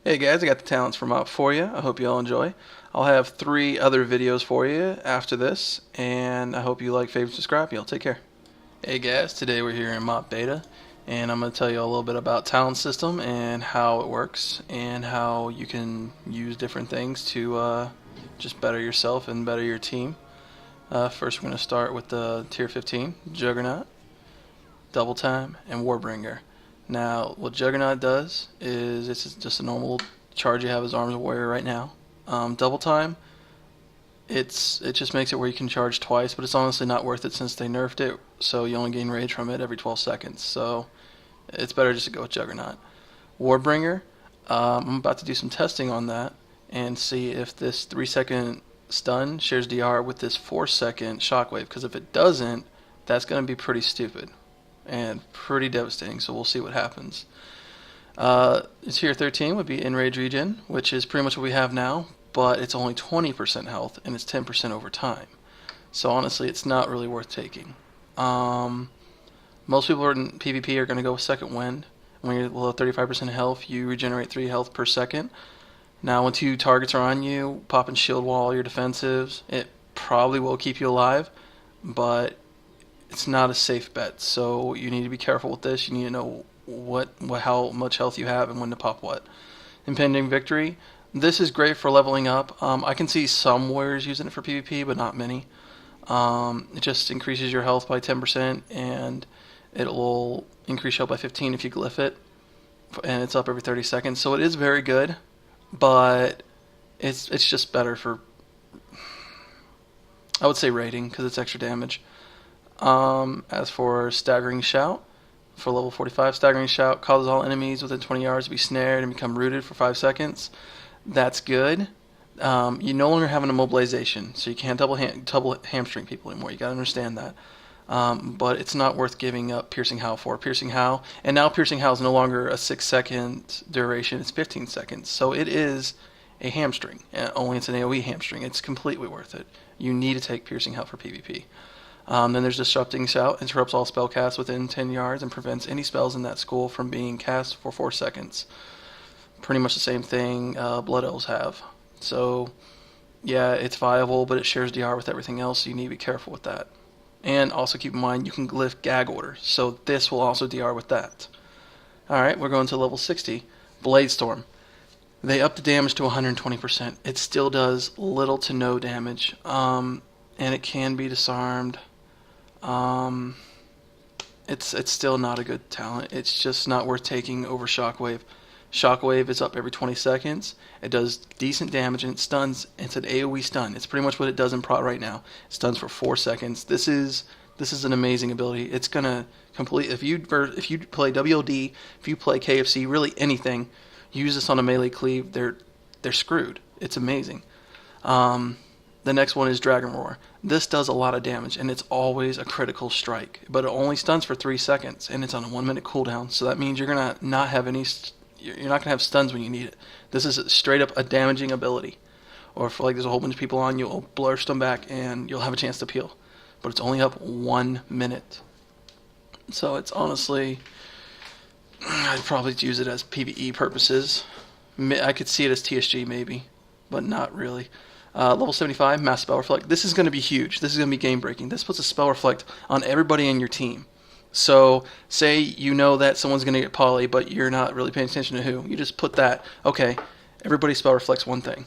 Hey guys, I got the talents for Mop for you. I hope you all enjoy. I'll have 3 other videos for you after this, and I hope you like, favorite, subscribe. Y'all take care. Hey guys, today we're here in Mop Beta, and I'm going to tell you a little bit about Talent System and how it works, and how you can use different things to just better yourself and better your team. First, we're going to start with the Tier 15, Juggernaut, Double Time, and Warbringer. Now, what Juggernaut does is it's just a normal charge you have as Arms Warrior right now. Double Time, it just makes it where you can charge twice, but it's honestly not worth it since they nerfed it, so you only gain rage from it every 12 seconds. So it's better just to go with Juggernaut. Warbringer, I'm about to do some testing on that and see if this 3-second stun shares DR with this 4-second shockwave, because if it doesn't, that's going to be pretty stupid and pretty devastating, so we'll see what happens. Tier 13 would be Enrage Regen, which is pretty much what we have now, but it's only 20% health and it's 10% over time. So honestly, it's not really worth taking. Most people in PvP are going to go with Second Wind. When you're below 35% health, you regenerate 3 health per second. Now, when 2 targets are on you, pop and shield wall your defensives. It probably will keep you alive, but it's not a safe bet, so you need to be careful with this. You need to know how much health you have and when to pop what. Impending Victory. This is great for leveling up. I can see some warriors using it for PvP, but not many. It just increases your health by 10%, and it will increase your health by 15 if you glyph it, and it's up every 30 seconds. So it is very good, but it's just better for, I would say, rating, because it's extra damage. As for Staggering Shout, for level 45, Staggering Shout causes all enemies within 20 yards to be snared and become rooted for 5 seconds. That's good. You no longer have an immobilization, so you can't double hamstring people anymore. You gotta understand that. But it's not worth giving up Piercing Howl for. Piercing Howl, and now Piercing Howl is no longer a 6-second duration, it's 15 seconds. So it is a hamstring, only it's an AoE hamstring. It's completely worth it. You need to take Piercing Howl for PvP. Then there's Disrupting Shout, interrupts all spell casts within 10 yards and prevents any spells in that school from being cast for 4 seconds. Pretty much the same thing Blood Elves have. So, yeah, it's viable, but it shares DR with everything else, so you need to be careful with that. And also keep in mind, you can glyph Gag Order, so this will also DR with that. Alright, we're going to level 60. Blade Storm. They up the damage to 120%. It still does little to no damage, and it can be disarmed. It's still not a good talent. It's just not worth taking over Shockwave. Shockwave is up every 20 seconds. It does decent damage and it stuns. It's an AoE stun. It's pretty much what it does in Prot right now. It stuns for 4 seconds. This is an amazing ability. It's gonna complete, if you play WOD, if you play KFC, really anything, use this on a melee cleave, they're screwed. It's amazing. The next one is Dragon Roar. This does a lot of damage, and it's always a critical strike, but it only stuns for 3 seconds, and it's on a 1-minute cooldown. So that means you're not gonna have stuns when you need it. This is straight up a damaging ability. Or if there's a whole bunch of people on you, it'll blurst them back, and you'll have a chance to peel. But it's only up 1 minute. So it's honestly, I'd probably use it as PvE purposes. I could see it as TSG maybe, but not really. Level 75, Mass Spell Reflect. This is going to be huge. This is going to be game breaking. This puts a Spell Reflect on everybody in your team. So, say you know that someone's going to get poly, but you're not really paying attention to who. You just put that, okay, everybody Spell Reflects one thing.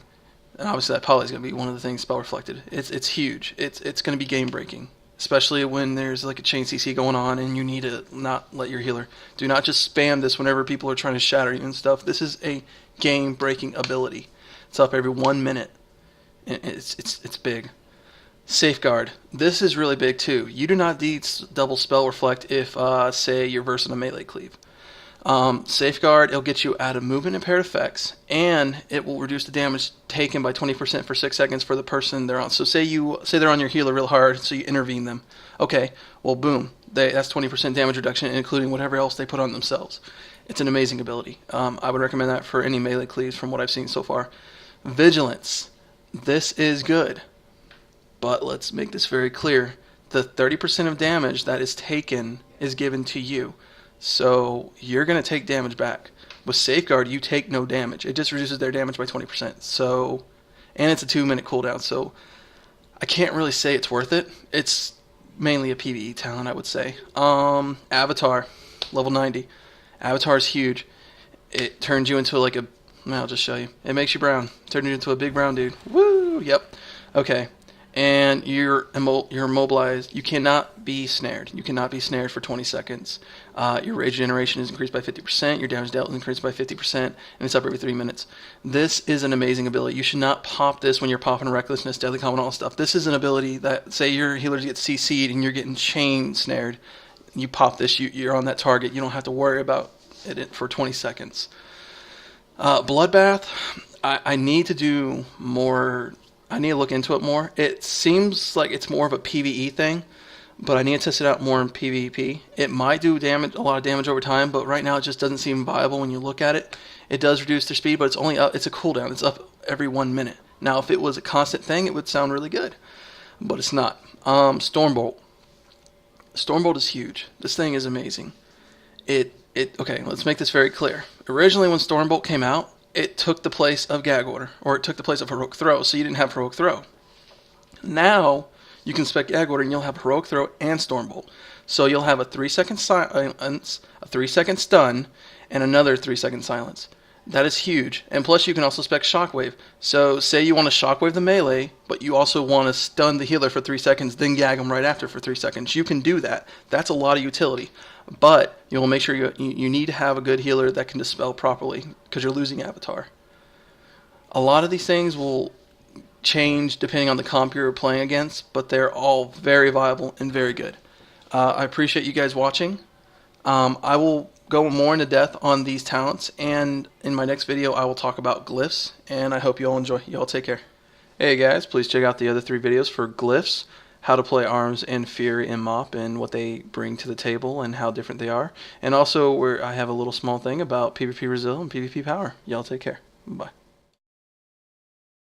And obviously that poly is going to be one of the things Spell Reflected. It's huge. It's going to be game breaking. Especially when there's like a chain CC going on and you need to not let your healer. Do not just spam this whenever people are trying to shatter you and stuff. This is a game breaking ability. It's up every 1 minute. It's big. Safeguard. This is really big too. You do not need double Spell Reflect if, say, you're versing a melee cleave. Safeguard, it'll get you out of movement impaired effects, and it will reduce the damage taken by 20% for 6 seconds for the person they're on. So say they're on your healer real hard, so you intervene them. Okay, well, boom. That's 20% damage reduction, including whatever else they put on themselves. It's an amazing ability. I would recommend that for any melee cleaves from what I've seen so far. Vigilance. This is good, but let's make this very clear. The 30% of damage that is taken is given to you. So you're going to take damage back. With Safeguard, you take no damage. It just reduces their damage by 20%. So, and it's a 2-minute cooldown. So I can't really say it's worth it. It's mainly a PvE talent, I would say. Avatar, level 90. Avatar is huge. It turns you into like a. I'll just show you. It makes you brown. Turns you into a big brown dude. Woo! Yep. Okay. And you're immobilized. You cannot be snared. You cannot be snared for 20 seconds. Your rage generation is increased by 50%. Your damage dealt is increased by 50%, and it's up every 3 minutes. This is an amazing ability. You should not pop this when you're popping Recklessness, Deadly Calm, and all that stuff. This is an ability that, say your healers get CC'd and you're getting chain snared. You pop this, you're on that target. You don't have to worry about it for 20 seconds. Bloodbath, I need to do more. I need to look into it more. It seems like it's more of a PvE thing, but I need to test it out more in PvP. It might do damage, a lot of damage over time, but right now it just doesn't seem viable when you look at it. It does reduce their speed, but it's only up. It's a cooldown. It's up every 1 minute. Now, if it was a constant thing, it would sound really good, but it's not. Stormbolt. Stormbolt is huge. This thing is amazing. Okay, let's make this very clear. Originally, when Stormbolt came out, it took the place of Gag Order, or it took the place of Heroic Throw, so you didn't have Heroic Throw. Now, you can spec Gag Order, and you'll have Heroic Throw and Stormbolt. So you'll have a 3-second silence, a 3-second stun, and another 3-second silence. That is huge. And plus, you can also spec Shockwave. So, say you want to Shockwave the melee, but you also want to stun the healer for 3 seconds, then gag them right after for 3 seconds. You can do that. That's a lot of utility. But you will make sure you need to have a good healer that can dispel properly, because you're losing Avatar. A lot of these things will change depending on the comp you're playing against, but they're all very viable and very good. I appreciate you guys watching. I will go more into depth on these talents, and in my next video I will talk about glyphs, and I hope you all enjoy. You all take care. Hey guys, please check out the other 3 videos for glyphs, how to play Arms and Fury and Mop, and what they bring to the table and how different they are. And also, where I have a little small thing about PvP Brazil and PvP Power. Y'all take care. Bye.